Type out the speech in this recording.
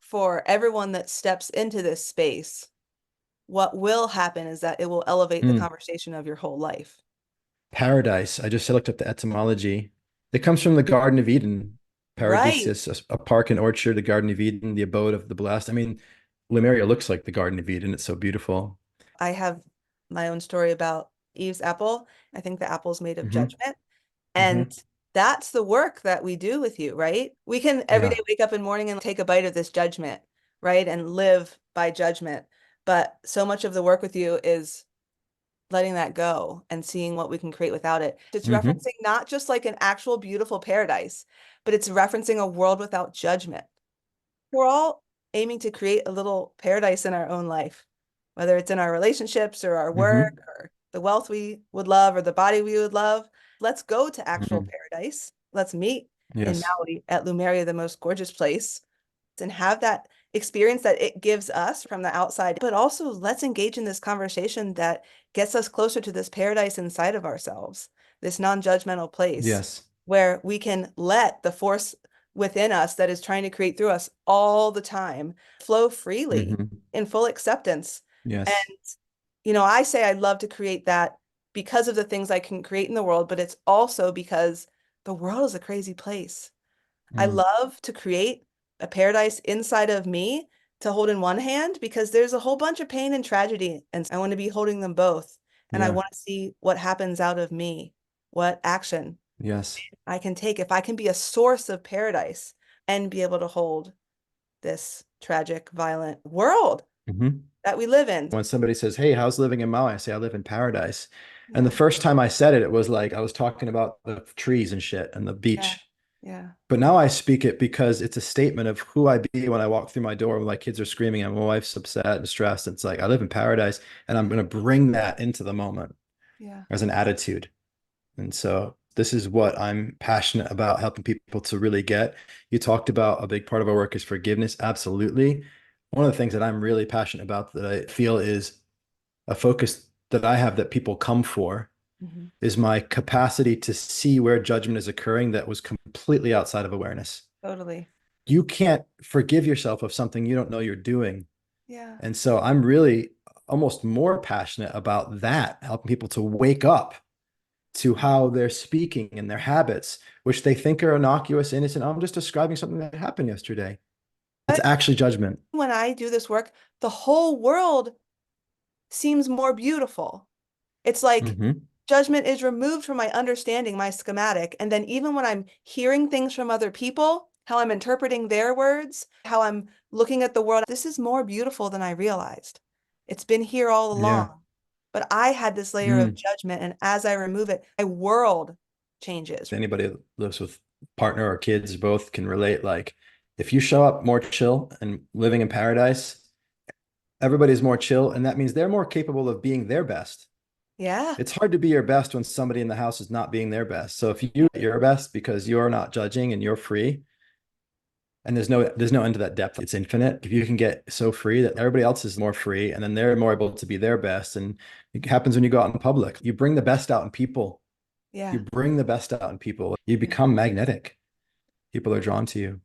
for everyone that steps into this space, what will happen is that it will elevate the Mm. conversation of your whole life. Paradise. I just looked up the etymology. It comes from the Garden of Eden. Right. Paradisus, a park and orchard, the Garden of Eden, the abode of the blessed. I mean, Lemuria looks like the Garden of Eden. It's so beautiful. I have my own story about Eve's apple. I think the apple's made of Hmm. judgment. Hmm. And that's the work that we do with you, right? We can every day Yeah. wake up in the morning and take a bite of this judgment, right? And live by judgment. But so much of the work with you is letting that go and seeing what we can create without it. It's Hmm. referencing not just like an actual beautiful paradise, but it's referencing a world without judgment. We're all aiming to create a little paradise in our own life, whether it's in our relationships or our work Hmm. or the wealth we would love or the body we would love. Let's go to actual Hmm. paradise. Let's meet in Yes. Maui at Lumeria, the most gorgeous place, and have that experience that it gives us from the outside. But also, let's engage in this conversation that gets us closer to this paradise inside of ourselves, this non-judgmental place Yes. where we can let the force within us that is trying to create through us all the time flow freely Hmm. in full acceptance. And, Yes. I say I love to create that because of the things I can create in the world, but it's also because the world is a crazy place. I Mm. love to create a paradise inside of me to hold in one hand because there's a whole bunch of pain and tragedy, and I want to be holding them both. And I Yeah. want to see what happens out of me, what action Yes. I can take if I can be a source of paradise and be able to hold this tragic, violent world Hmm. that we live in. When somebody says, "Hey, how's living in Maui?" I say, "I live in paradise." And the Yeah, first time I said it, it was like I was talking about the trees and shit and the yeah, beach. yeah, But now I speak it because it's a statement of who I be when I walk through my door when my kids are screaming and my wife's upset and stressed. It's like I live in paradise and I'm going to bring that into the moment yeah. as an attitude. And so this is what I'm passionate about helping people to really get. You talked about a big part of our work is forgiveness. Absolutely. One of the things that I'm really passionate about that I feel is a focus that I have that people come for Hmm. is my capacity to see where judgment is occurring that was completely outside of awareness. Totally. You can't forgive yourself of something you don't know you're doing. Yeah. And so I'm really almost more passionate about that, helping people to wake up to how they're speaking and their habits, which they think are innocuous, innocent. I'm just describing something that happened yesterday. It's But actually judgment. when I do this work, the whole world seems more beautiful. It's like Hmm. judgment is removed from my understanding, my schematic. And then even when I'm hearing things from other people, how I'm interpreting their words, how I'm looking at the world, this is more beautiful than I realized. It's been here all Yeah. along. But I had this layer of Mm. judgment, and as I remove it, my world changes. Anybody that lives with partner or kids both can relate. Like if you show up more chill and living in paradise, everybody's more chill, and that means they're more capable of being their best. Yeah. It's hard to be your best when somebody in the house is not being their best. So if you are your best because you're not judging and you're free, and there's no end to that depth, it's infinite. If you can get so free that everybody else is more free, and then they're more able to be their best, and it happens when you go out in public. You bring the best out in people. You Yeah. bring the best out in people. You Yeah. become magnetic. People are drawn to you.